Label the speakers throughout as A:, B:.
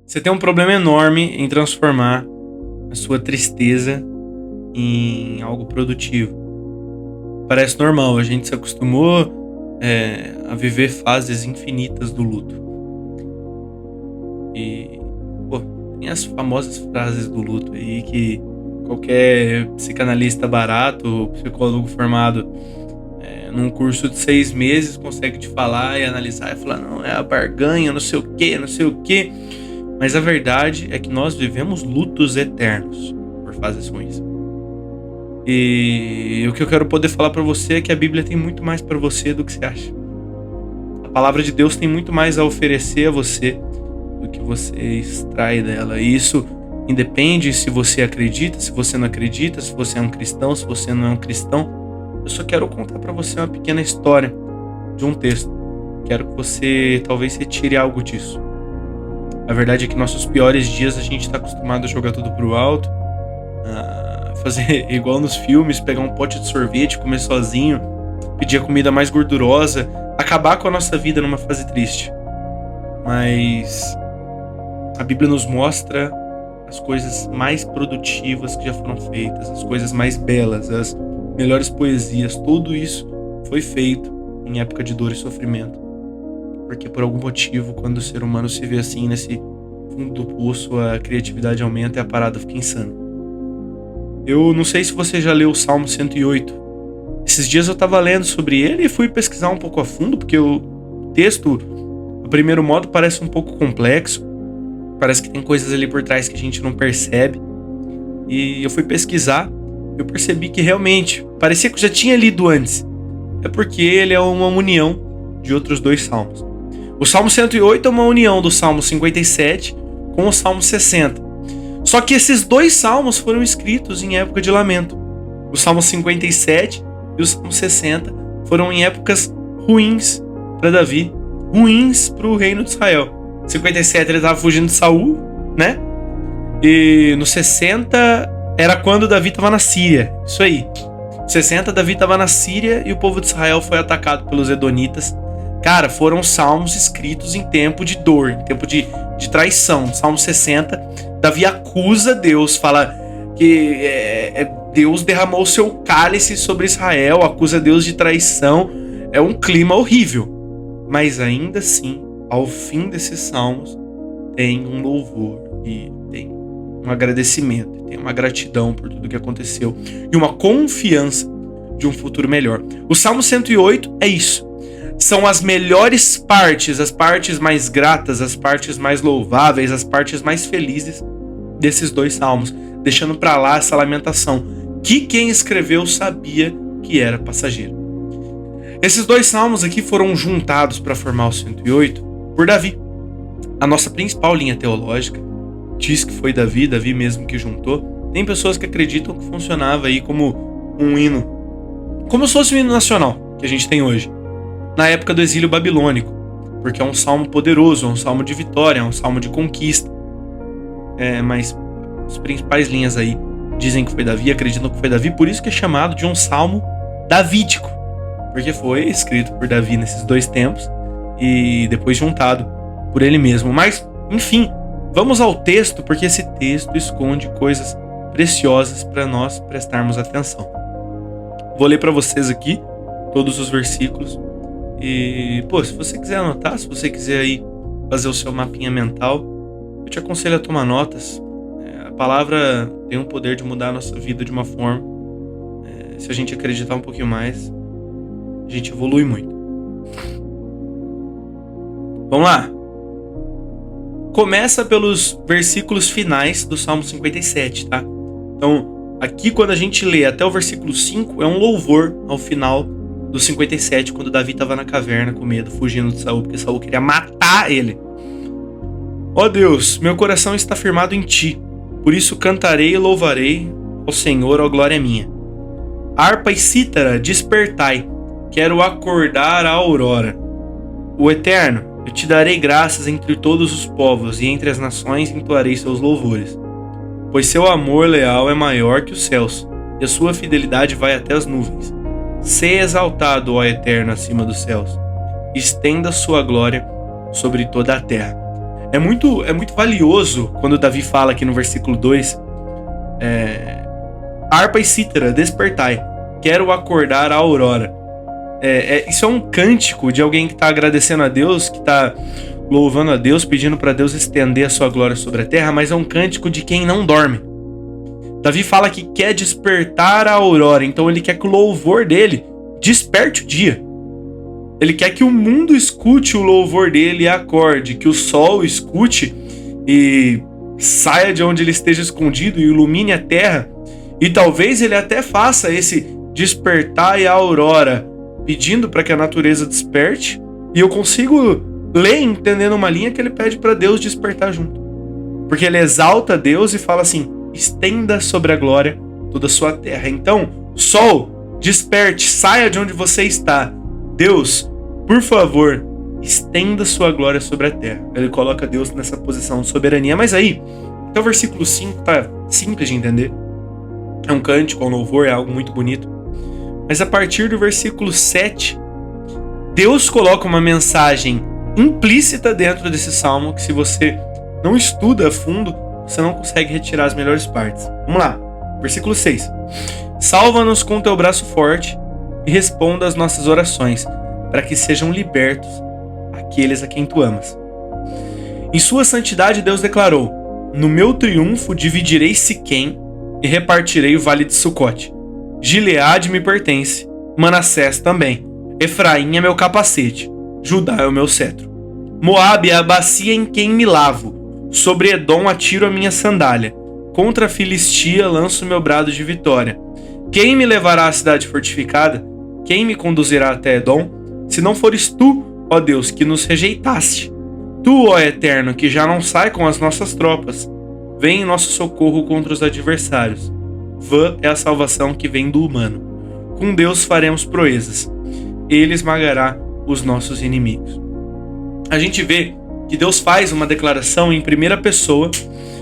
A: Você tem um problema enorme em transformar a sua tristeza em algo produtivo. Parece normal, a gente se acostumou a viver fases infinitas do luto. E, tem as famosas frases do luto aí que qualquer psicanalista barato, psicólogo formado num curso de 6 meses consegue te falar e analisar e falar, não, é a barganha, não sei o que. Mas a verdade é que nós vivemos lutos eternos por fases ruins. E o que eu quero poder falar pra você é que a Bíblia tem muito mais pra você do que você acha. A palavra de Deus tem muito mais a oferecer a você do que você extrai dela. E isso independe se você acredita, se você não acredita, se você é um cristão, se você não é um cristão. Eu só quero contar pra você uma pequena história de um texto. Quero que você talvez retire algo disso. A verdade é que nossos piores dias a gente tá acostumado a jogar tudo pro alto, a fazer igual nos filmes, pegar um pote de sorvete, comer sozinho, pedir a comida mais gordurosa, acabar com a nossa vida numa fase triste. Mas a Bíblia nos mostra as coisas mais produtivas que já foram feitas, as coisas mais belas, as melhores poesias, tudo isso foi feito em época de dor e sofrimento. Porque por algum motivo, quando o ser humano se vê assim nesse fundo do poço, a criatividade aumenta e a parada fica insana. Eu não sei se você já leu o Salmo 108. Esses dias eu tava lendo sobre ele e fui pesquisar um pouco a fundo, porque o texto, a primeiro modo, parece um pouco complexo. Parece que tem coisas ali por trás que a gente não percebe. E eu fui pesquisar. Eu percebi que realmente, parecia que eu já tinha lido antes. É porque ele é uma união de outros 2 salmos. O Salmo 108 é uma união do Salmo 57 com o Salmo 60. Só que esses 2 salmos foram escritos em época de lamento. O Salmo 57 e o Salmo 60 foram em épocas ruins para Davi, ruins para o reino de Israel. 57 ele estava fugindo de Saul, né? E no 60 era quando Davi estava na Síria. Isso aí. 60, Davi estava na Síria e o povo de Israel foi atacado pelos edonitas. Cara, foram salmos escritos em tempo de dor, em tempo de traição. Salmo 60, Davi acusa Deus, fala que Deus derramou o seu cálice sobre Israel, acusa Deus de traição. É um clima horrível. Mas ainda assim, ao fim desses salmos, tem um louvor e tem um agradecimento, tem uma gratidão por tudo que aconteceu e uma confiança de um futuro melhor. O Salmo 108 é isso. São as melhores partes, as partes mais gratas, as partes mais louváveis, as partes mais felizes desses 2 salmos, deixando pra lá essa lamentação que quem escreveu sabia que era passageiro. Esses 2 salmos aqui foram juntados para formar o 108 por Davi. A nossa principal linha teológica diz que foi Davi mesmo que juntou. Tem pessoas que acreditam que funcionava aí como um hino, como se fosse um hino nacional que a gente tem hoje, na época do exílio babilônico, porque é um salmo poderoso, é um salmo de vitória, é um salmo de conquista. Mas as principais linhas aí dizem que foi Davi, acreditam que foi Davi, por isso que é chamado de um salmo davídico, porque foi escrito por Davi nesses 2 tempos e depois juntado por ele mesmo. Mas, enfim, vamos ao texto, porque esse texto esconde coisas preciosas para nós prestarmos atenção. Vou ler para vocês aqui todos os versículos. E, se você quiser anotar, se você quiser aí fazer o seu mapinha mental, eu te aconselho a tomar notas. A palavra tem o poder de mudar a nossa vida de uma forma. Se a gente acreditar um pouquinho mais, a gente evolui muito. Vamos lá. Começa pelos versículos finais do Salmo 57, tá? Então, aqui quando a gente lê até o versículo 5, é um louvor ao final do 57, quando Davi estava na caverna com medo, fugindo de Saul, porque Saul queria matar ele. Ó Deus, meu coração está firmado em ti, por isso cantarei e louvarei ao Senhor, ó glória minha. Harpa e cítara, despertai, quero acordar a aurora. O Eterno, eu te darei graças entre todos os povos, e entre as nações entoarei seus louvores. Pois seu amor leal é maior que os céus, e a sua fidelidade vai até as nuvens. Sê exaltado, ó Eterno, acima dos céus. Estenda sua glória sobre toda a terra. É muito valioso quando Davi fala aqui no versículo 2, harpa e cítara, despertai, quero acordar a aurora. Isso é um cântico de alguém que está agradecendo a Deus, que está louvando a Deus, pedindo para Deus estender a sua glória sobre a terra, mas é um cântico de quem não dorme. Davi fala que quer despertar a aurora, então ele quer que o louvor dele desperte o dia. Ele quer que o mundo escute o louvor dele e acorde, que o sol escute e saia de onde ele esteja escondido e ilumine a terra. E talvez ele até faça esse despertar e a aurora, pedindo para que a natureza desperte. E eu consigo ler entendendo uma linha que ele pede para Deus despertar junto. Porque ele exalta Deus e fala assim: estenda sobre a glória toda a sua terra. Então, sol, desperte, saia de onde você está. Deus, por favor, estenda sua glória sobre a terra. Ele coloca Deus nessa posição de soberania. Mas aí, até o versículo 5 tá simples de entender. É um cântico, é um louvor, é algo muito bonito. Mas a partir do versículo 7, Deus coloca uma mensagem implícita dentro desse salmo que, se você não estuda a fundo, você não consegue retirar as melhores partes. Vamos lá, versículo 6. Salva-nos com teu braço forte e responda às nossas orações, para que sejam libertos aqueles a quem tu amas. Em sua santidade Deus declarou: no meu triunfo dividirei Siquém e repartirei o vale de Sucote. Gileade me pertence, Manassés também. Efraim é meu capacete, Judá é o meu cetro. Moabe é a bacia em quem me lavo, sobre Edom atiro a minha sandália. Contra a Filistia lanço meu brado de vitória. Quem me levará à cidade fortificada? Quem me conduzirá até Edom? Se não fores tu, ó Deus, que nos rejeitaste. Tu, ó Eterno, que já não sai com as nossas tropas. Vem em nosso socorro contra os adversários. Vã é a salvação que vem do humano. Com Deus faremos proezas. Ele esmagará os nossos inimigos. A gente vê que Deus faz uma declaração em primeira pessoa,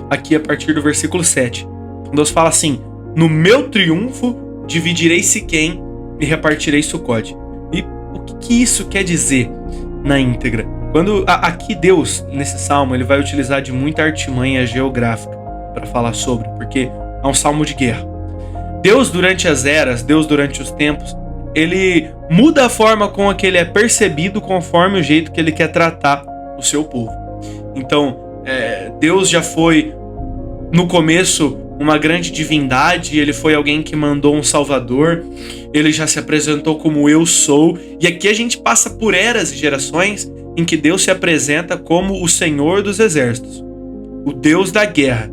A: aqui a partir do versículo 7. Deus fala assim: no meu triunfo dividirei Siquém e repartirei Sucote. E o que isso quer dizer na íntegra? Quando aqui Deus, nesse salmo, ele vai utilizar de muita artimanha geográfica para falar sobre, porque é um salmo de guerra. Deus, durante as eras, Deus, durante os tempos, ele muda a forma com que ele é percebido conforme o jeito que ele quer tratar o seu povo. Então, Deus já foi, no começo, uma grande divindade, ele foi alguém que mandou um salvador, ele já se apresentou como eu sou, e aqui a gente passa por eras e gerações em que Deus se apresenta como o Senhor dos exércitos, o Deus da guerra.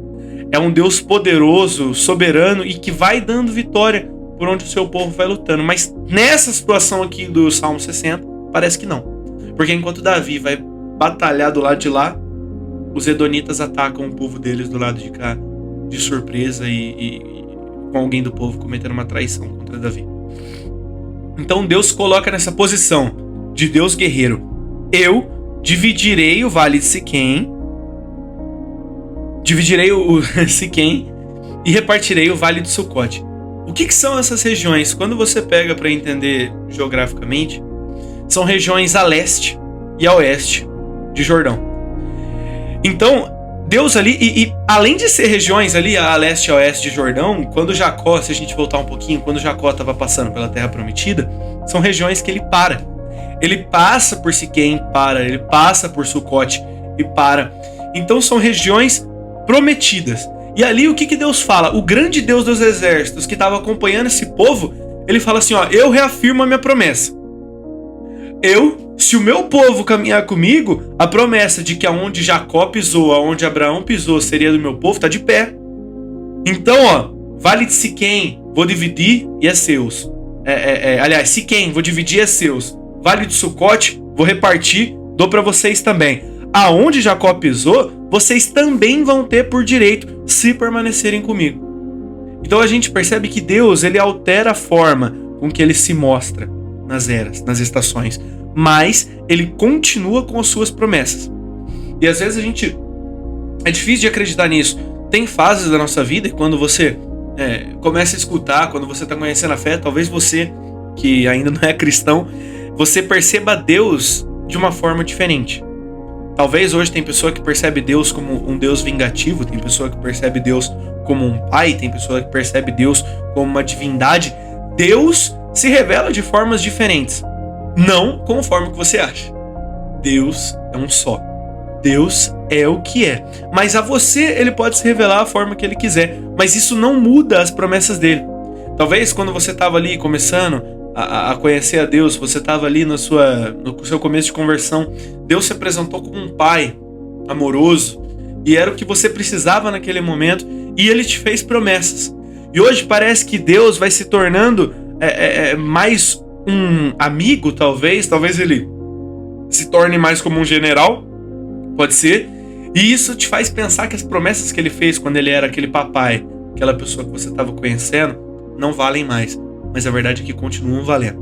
A: É um Deus poderoso, soberano e que vai dando vitória por onde o seu povo vai lutando. Mas nessa situação aqui do Salmo 60, parece que não. Porque enquanto Davi vai batalhar do lado de lá, os edonitas atacam o povo deles do lado de cá, de surpresa e com alguém do povo cometendo uma traição contra Davi. Então Deus coloca nessa posição de Deus guerreiro: eu dividirei o vale de Siquém, dividirei o Siquém e repartirei o vale de Sucote. O que são essas regiões? Quando você pega para entender geograficamente, são regiões a leste e a oeste de Jordão. Então, Deus ali, e além de ser regiões ali a leste e a oeste de Jordão, quando Jacó, se a gente voltar um pouquinho, quando Jacó estava passando pela Terra Prometida, são regiões que ele para. Ele passa por Siquém, para. Ele passa por Sucote e para. Então são regiões prometidas. E ali o que Deus fala? O grande Deus dos exércitos que estava acompanhando esse povo, ele fala assim, ó: eu reafirmo a minha promessa. Se o meu povo caminhar comigo, a promessa de que aonde Jacó pisou, aonde Abraão pisou, seria do meu povo, está de pé. Então, ó, vale de Siquém, vou dividir e é seus. Aliás, Siquém, vou dividir e é seus. Vale de Sucote, vou repartir, dou para vocês também. Aonde Jacó pisou, vocês também vão ter por direito, se permanecerem comigo. Então a gente percebe que Deus, ele altera a forma com que ele se mostra nas eras, nas estações, mas ele continua com as suas promessas. E às vezes é difícil de acreditar nisso. Tem fases da nossa vida e quando você começa a escutar, quando você está conhecendo a fé, talvez você, que ainda não é cristão, você perceba Deus de uma forma diferente. Talvez hoje tem pessoa que percebe Deus como um Deus vingativo, tem pessoa que percebe Deus como um pai, tem pessoa que percebe Deus como uma divindade. Deus se revela de formas diferentes, não conforme o que você acha. Deus é um só. Deus é o que é. Mas a você ele pode se revelar a forma que ele quiser, mas isso não muda as promessas dele. Talvez quando você estava ali começando a conhecer a Deus, você estava ali no seu começo de conversão, Deus se apresentou como um pai amoroso e era o que você precisava naquele momento e ele te fez promessas. E hoje parece que Deus vai se tornando mais um amigo, talvez ele se torne mais como um general, pode ser, e isso te faz pensar que as promessas que ele fez quando ele era aquele papai, aquela pessoa que você estava conhecendo, não valem mais. Mas a verdade é que continuam valendo.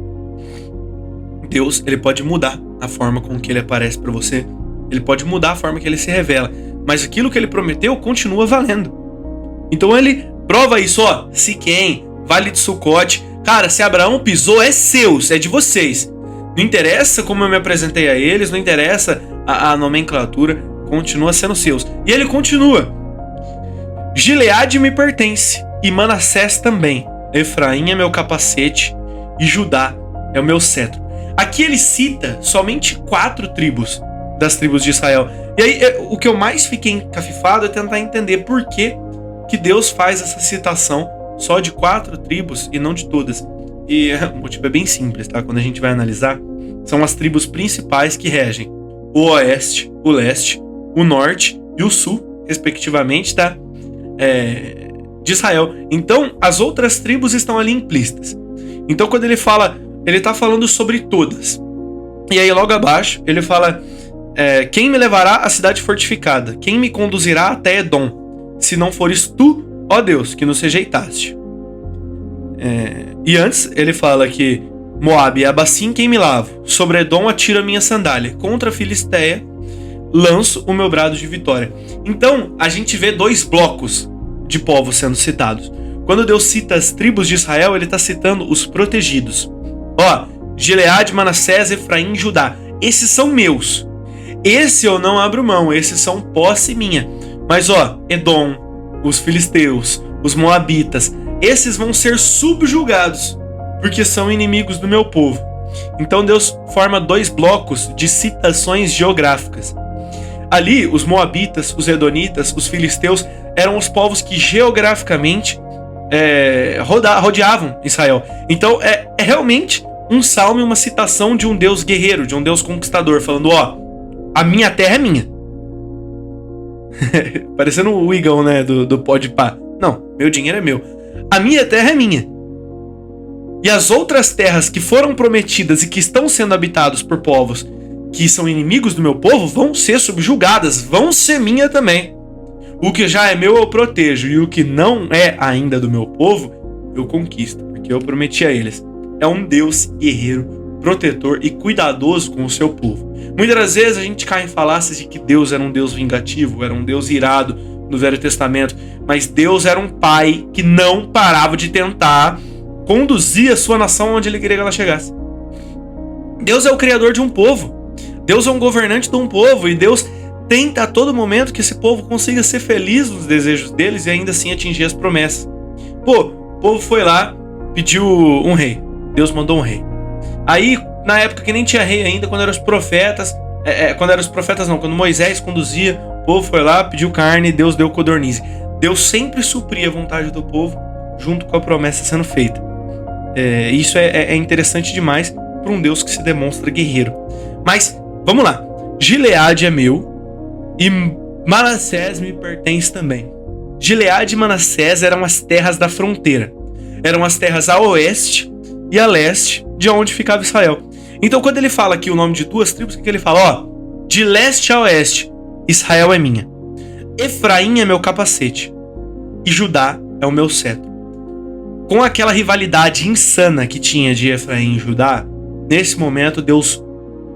A: Deus, ele pode mudar a forma com que ele aparece para você. Ele pode mudar a forma que ele se revela. Mas aquilo que ele prometeu continua valendo. Então ele prova isso, ó. Siquém, Vale de Sucote. Cara, se Abraão pisou, é seus, é de vocês. Não interessa como eu me apresentei a eles, não interessa a nomenclatura, continua sendo seus. E ele continua. Gileade me pertence, e Manassés também. Efraim é meu capacete e Judá é o meu cetro. Aqui ele cita somente 4 tribos das tribos de Israel. E aí o que eu mais fiquei encafifado é tentar entender por que Deus faz essa citação só de 4 tribos e não de todas. E o motivo é bem simples, tá? Quando a gente vai analisar, são as tribos principais que regem o oeste, o leste, o norte e o sul, respectivamente, tá? De Israel. Então, as outras tribos estão ali implícitas. Então, quando ele fala, ele está falando sobre todas. E aí, logo abaixo, ele fala: quem me levará à cidade fortificada? Quem me conduzirá até Edom? Se não fores tu, ó Deus, que nos rejeitaste. E antes, ele fala que Moabe é a bacia em quem me lavo. Sobre Edom atiro a minha sandália. Contra a Filisteia lanço o meu brado de vitória. Então, a gente vê 2 blocos de povos sendo citados. Quando Deus cita as tribos de Israel, ele está citando os protegidos. Ó, Gileade, Manassés, Efraim e Judá. Esses são meus. Esse eu não abro mão, esses são posse minha. Mas ó, Edom, os filisteus, os moabitas, esses vão ser subjugados, porque são inimigos do meu povo. Então Deus forma 2 blocos de citações geográficas. Ali, os moabitas, os edonitas, os filisteus eram os povos que geograficamente rodeavam Israel. Então é realmente um salmo e uma citação de um Deus guerreiro, de um Deus conquistador, falando: ó, a minha terra é minha. Parecendo o Igão, né, do Podpah. Não, meu dinheiro é meu. A minha terra é minha. E as outras terras que foram prometidas e que estão sendo habitadas por povos que são inimigos do meu povo vão ser subjugadas, vão ser minha também. O que já é meu eu protejo, e o que não é ainda do meu povo eu conquisto, porque eu prometi a eles. É um Deus guerreiro, protetor e cuidadoso com o seu povo. Muitas das vezes a gente cai em falácias de que Deus era um Deus vingativo, era um Deus irado no Velho Testamento, mas Deus era um pai que não parava de tentar conduzir a sua nação onde ele queria que ela chegasse. Deus é o criador de um povo. Deus é um governante de um povo, e Deus tenta a todo momento que esse povo consiga ser feliz nos desejos deles e ainda assim atingir as promessas. Pô, o povo foi lá, pediu um rei. Deus mandou um rei. Aí, na época que nem tinha rei ainda, quando Moisés conduzia, o povo foi lá, pediu carne e Deus deu codorniz. Deus sempre supria a vontade do povo junto com a promessa sendo feita. Isso é interessante demais para um Deus que se demonstra guerreiro. Mas, vamos lá. Gileade é meu e Manassés me pertence também. Gileade e Manassés eram as terras da fronteira. Eram as terras a oeste e a leste de onde ficava Israel. Então, quando ele fala aqui o nome de 2 tribos, o que ele fala? Ó, de leste a oeste, Israel é minha. Efraim é meu capacete e Judá é o meu cetro. Com aquela rivalidade insana que tinha de Efraim e Judá, nesse momento Deus,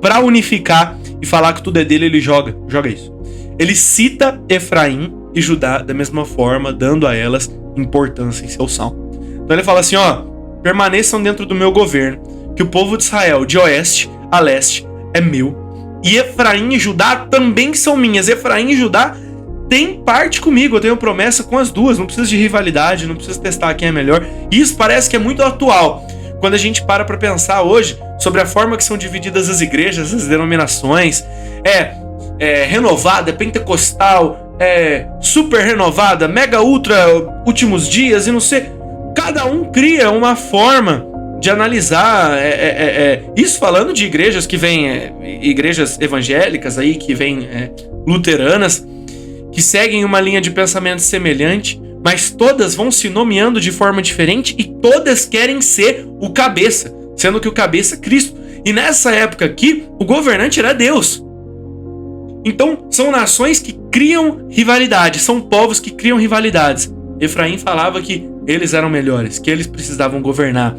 A: para unificar e falar que tudo é dele, ele joga isso. Ele cita Efraim e Judá da mesma forma, dando a elas importância em seu salmo. Então ele fala assim, ó, permaneçam dentro do meu governo, que o povo de Israel, de oeste a leste, é meu. E Efraim e Judá também são minhas. Efraim e Judá têm parte comigo, eu tenho promessa com as duas. Não precisa de rivalidade, não precisa testar quem é melhor. Isso parece que é muito atual quando a gente para pensar hoje sobre a forma que são divididas as igrejas, as denominações. Renovada, pentecostal, super renovada, mega ultra últimos dias e não sei. Cada um cria uma forma de analisar. Isso falando de igrejas que vêm, igrejas evangélicas aí, que vêm luteranas, que seguem uma linha de pensamento semelhante, mas todas vão se nomeando de forma diferente e todas querem ser o cabeça, sendo que o cabeça é Cristo. E nessa época aqui, o governante era Deus. Então, são nações que criam rivalidades, são povos que criam rivalidades. Efraim falava que eles eram melhores, que eles precisavam governar,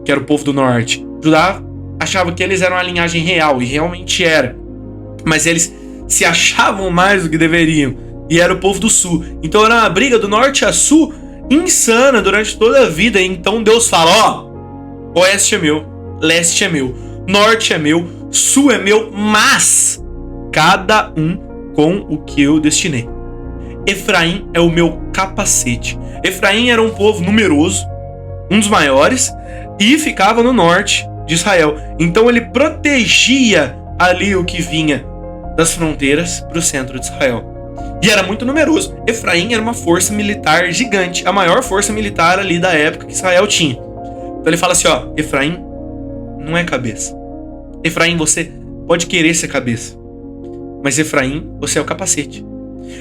A: que era o povo do norte. Judá achava que eles eram a linhagem real, e realmente era. Mas eles se achavam mais do que deveriam, e era o povo do sul. Então era uma briga do norte a sul insana durante toda a vida. E então Deus fala, oeste é meu, leste é meu, norte é meu, sul é meu, mas cada um com o que eu destinei. Efraim é o meu capacete. Efraim era um povo numeroso, um dos maiores, e ficava no norte de Israel. Então ele protegia ali o que vinha das fronteiras para o centro de Israel. E era muito numeroso. Efraim era uma força militar gigante, a maior força militar ali da época que Israel tinha. Então ele fala assim, Efraim não é cabeça. Efraim, você pode querer ser cabeça, mas Efraim, você é o capacete.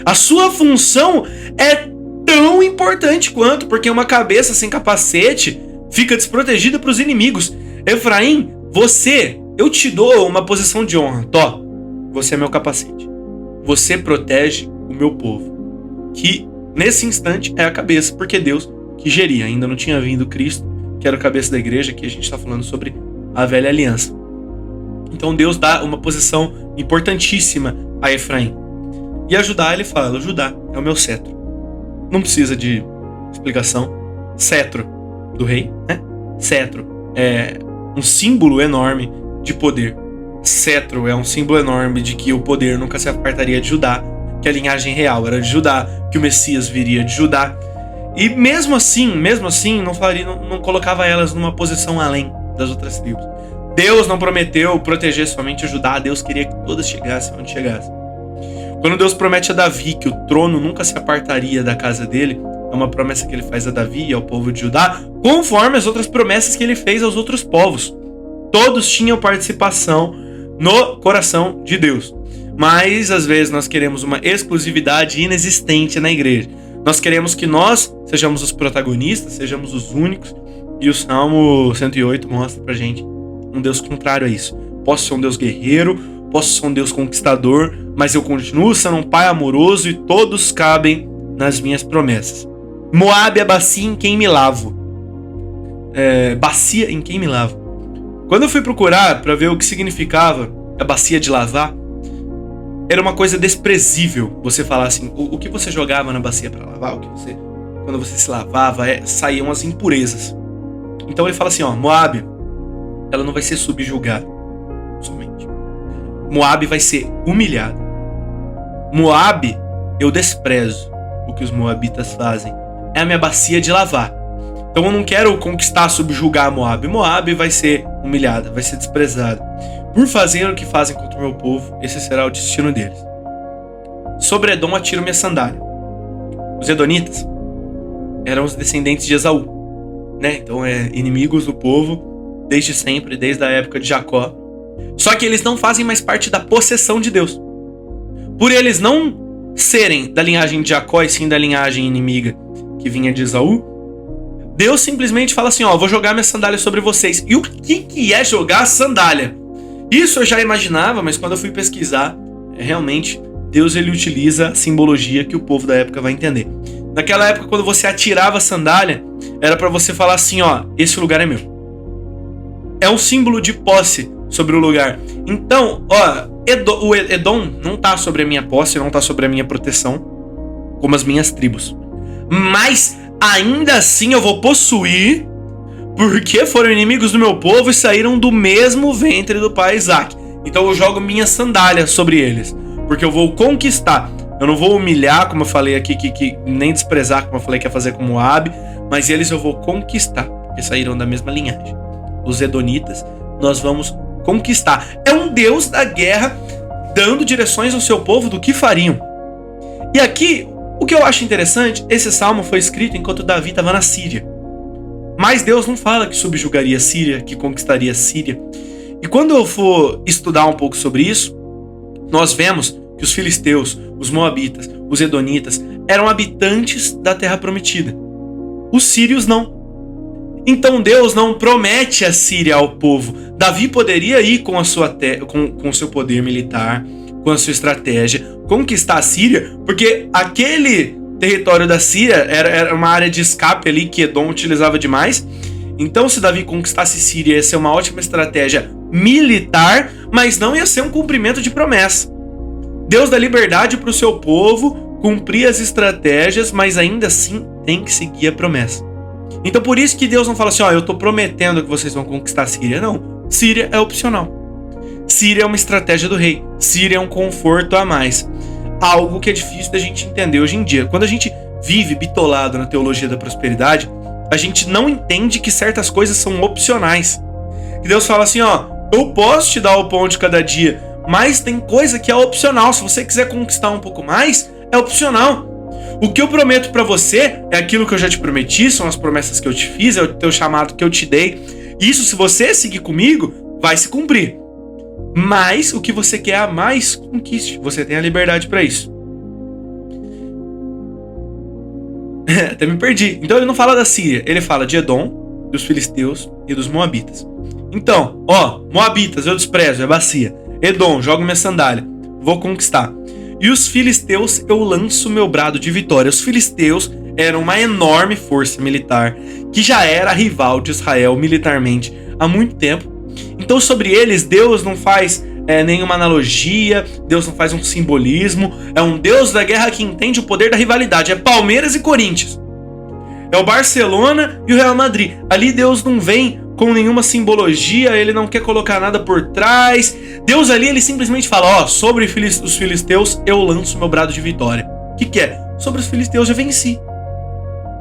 A: A sua função é tão importante quanto, porque uma cabeça sem capacete fica desprotegida para os inimigos. Efraim, eu te dou uma posição de honra. Você é meu capacete. Você protege o meu povo, que nesse instante é a cabeça, porque Deus que geria. Ainda não tinha vindo Cristo, que era o cabeça da igreja, que a gente está falando sobre a velha aliança. Então Deus dá uma posição importantíssima a Efraim. E a Judá, ele fala, Judá é o meu cetro. Não precisa de explicação. Cetro do rei, né? Cetro é um símbolo enorme de poder. Cetro é um símbolo enorme de que o poder nunca se apartaria de Judá, que a linhagem real era de Judá, que o Messias viria de Judá. E mesmo assim, não colocava elas numa posição além das outras tribos. Deus não prometeu proteger somente a Judá, Deus queria que todas chegassem onde chegassem. Quando Deus promete a Davi que o trono nunca se apartaria da casa dele, é uma promessa que ele faz a Davi e ao povo de Judá, conforme as outras promessas que ele fez aos outros povos. Todos tinham participação no coração de Deus. Mas, às vezes, nós queremos uma exclusividade inexistente na igreja. Nós queremos que nós sejamos os protagonistas, sejamos os únicos. E o Salmo 108 mostra pra gente um Deus contrário a isso. Posso ser um Deus guerreiro, posso ser um Deus conquistador, mas eu continuo sendo um pai amoroso e todos cabem nas minhas promessas. Moabe é bacia em quem me lavo. Bacia em quem me lavo. Quando eu fui procurar para ver o que significava a bacia de lavar, era uma coisa desprezível você falar assim, o que você jogava na bacia para lavar, quando você se lavava, saíam as impurezas. Então ele fala assim, Moabe, ela não vai ser subjugada somente. Moabe vai ser humilhada. Moabe, eu desprezo o que os moabitas fazem. É a minha bacia de lavar. Então eu não quero conquistar, subjugar Moabe. Moabe vai ser humilhada, vai ser desprezada. Por fazerem o que fazem contra o meu povo, esse será o destino deles. Sobre Edom atiro minha sandália. Os edonitas eram os descendentes de Esaú, né? Então inimigos do povo desde sempre, desde a época de Jacó. Só que eles não fazem mais parte da possessão de Deus. Por eles não serem da linhagem de Jacó e sim da linhagem inimiga que vinha de Esaú, Deus simplesmente fala assim, vou jogar minha sandália sobre vocês. E o que é jogar a sandália? Isso eu já imaginava, mas quando eu fui pesquisar, realmente Deus ele utiliza a simbologia que o povo da época vai entender. Naquela época, quando você atirava a sandália, era para você falar assim, esse lugar é meu. É um símbolo de posse sobre o lugar. Então, o Edom não tá sobre a minha posse, não tá sobre a minha proteção, como as minhas tribos. Mas ainda assim eu vou possuir, porque foram inimigos do meu povo e saíram do mesmo ventre do pai Isaac. Então eu jogo minha sandália sobre eles, porque eu vou conquistar. Eu não vou humilhar, como eu falei aqui, que nem desprezar, como eu falei que ia fazer com Moabe, mas eles eu vou conquistar, porque saíram da mesma linhagem. Os edonitas, nós vamos conquistar. É um Deus da guerra dando direções ao seu povo do que fariam. E aqui, o que eu acho interessante, esse salmo foi escrito enquanto Davi estava na Síria. Mas Deus não fala que subjugaria a Síria, que conquistaria a Síria. E quando eu for estudar um pouco sobre isso, nós vemos que os filisteus, os moabitas, os edonitas eram habitantes da terra prometida. Os sírios não. Então Deus não promete a Síria ao povo. Davi poderia ir com o seu poder militar, com a sua estratégia, conquistar a Síria, porque aquele território da Síria era uma área de escape ali que Edom utilizava demais. Então se Davi conquistasse Síria, ia ser uma ótima estratégia militar, mas não ia ser um cumprimento de promessa. Deus dá liberdade para o seu povo cumprir as estratégias, mas ainda assim tem que seguir a promessa. Então por isso que Deus não fala assim, eu tô prometendo que vocês vão conquistar a Síria. Não, Síria é opcional. Síria é uma estratégia do rei. Síria é um conforto a mais. Algo que é difícil da gente entender hoje em dia. Quando a gente vive bitolado na teologia da prosperidade, a gente não entende que certas coisas são opcionais. E Deus fala assim, eu posso te dar o pão de cada dia, mas tem coisa que é opcional. Se você quiser conquistar um pouco mais, é opcional. O que eu prometo pra você é aquilo que eu já te prometi, são as promessas que eu te fiz, é o teu chamado que eu te dei. Isso, se você seguir comigo, vai se cumprir. Mas o que você quer a mais, conquiste. Você tem a liberdade pra isso. Até me perdi. Então ele não fala da Síria, ele fala de Edom, dos filisteus e dos moabitas. Então, moabitas eu desprezo, é bacia. Edom, jogo minha sandália, vou conquistar. E os filisteus, eu lanço meu brado de vitória. Os filisteus eram uma enorme força militar que já era rival de Israel militarmente há muito tempo. Então sobre eles, Deus não faz nenhuma analogia, Deus não faz um simbolismo. É um Deus da guerra que entende o poder da rivalidade. É Palmeiras e Corinthians. É o Barcelona e o Real Madrid. Ali Deus não vem com nenhuma simbologia, ele não quer colocar nada por trás. Deus ali, ele simplesmente fala, sobre os filisteus, eu lanço meu brado de vitória. O que é? Sobre os filisteus já venci.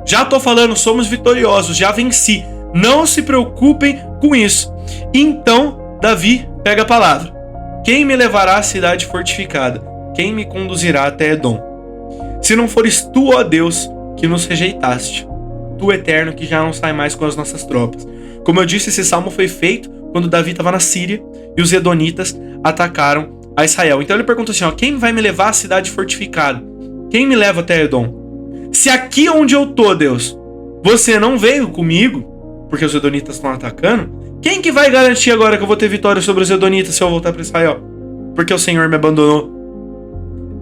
A: Já tô falando, somos vitoriosos, já venci. Não se preocupem com isso. Então, Davi pega a palavra. Quem me levará à cidade fortificada? Quem me conduzirá até Edom? Se não fores tu, ó Deus, que nos rejeitaste. Tu, eterno, que já não sai mais com as nossas tropas. Como eu disse, esse salmo foi feito quando Davi estava na Síria e os edonitas atacaram a Israel. Então ele pergunta assim, quem vai me levar à cidade fortificada? Quem me leva até Edom? Se aqui onde eu tô, Deus, você não veio comigo, porque os edonitas estão atacando, quem que vai garantir agora que eu vou ter vitória sobre os edonitas se eu voltar para Israel? Porque o Senhor me abandonou.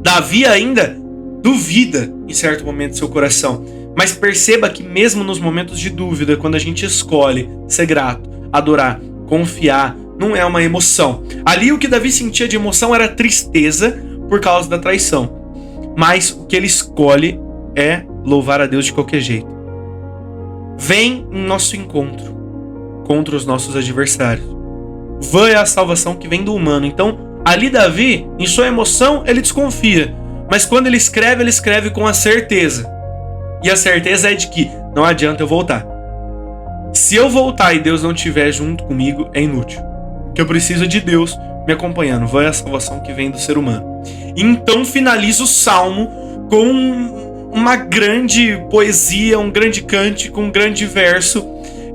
A: Davi ainda duvida em certo momento do seu coração. Mas perceba que mesmo nos momentos de dúvida, quando a gente escolhe ser grato, adorar, confiar, não é uma emoção. Ali o que Davi sentia de emoção era tristeza por causa da traição. Mas o que ele escolhe é louvar a Deus de qualquer jeito. Vem em nosso encontro contra os nossos adversários. Vã é a salvação que vem do humano. Então, ali Davi, em sua emoção, ele desconfia. Mas quando ele escreve com a certeza. E a certeza é de que não adianta eu voltar. Se eu voltar e Deus não estiver junto comigo, é inútil. Que eu preciso de Deus me acompanhando. Vai a salvação que vem do ser humano. Então finaliza o salmo com uma grande poesia, um grande cântico, um grande verso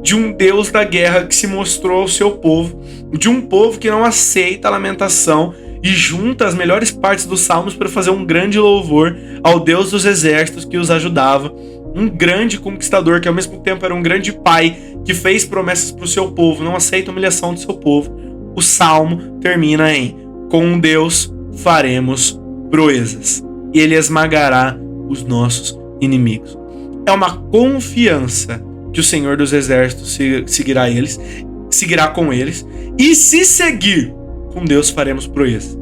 A: de um Deus da guerra que se mostrou ao seu povo, de um povo que não aceita a lamentação e junta as melhores partes dos salmos para fazer um grande louvor ao Deus dos exércitos que os ajudava, um grande conquistador que ao mesmo tempo era um grande pai que fez promessas para o seu povo, não aceita a humilhação do seu povo. O salmo termina em: com Deus faremos proezas, e ele esmagará os nossos inimigos. É uma confiança que o Senhor dos exércitos seguirá com eles, e se seguir com Deus faremos proezas.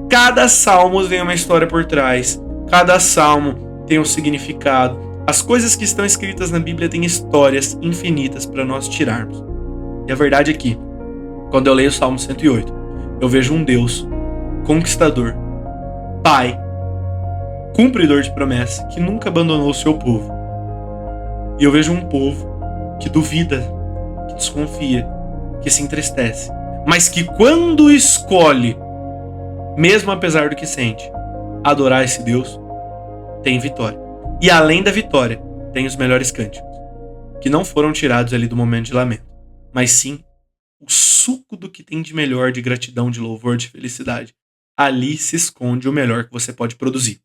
A: Cada salmo tem uma história por trás, cada salmo tem um significado. As coisas que estão escritas na Bíblia têm histórias infinitas para nós tirarmos. E a verdade é que, quando eu leio o Salmo 108, Eu vejo um Deus conquistador, Pai, cumpridor de promessa, que nunca abandonou o seu povo. E eu vejo um povo que duvida, que desconfia, que se entristece, mas que quando escolhe, mesmo apesar do que sente, adorar esse Deus, tem vitória. E além da vitória, tem os melhores cânticos, que não foram tirados ali do momento de lamento, mas sim o suco do que tem de melhor, de gratidão, de louvor, de felicidade. Ali se esconde o melhor que você pode produzir.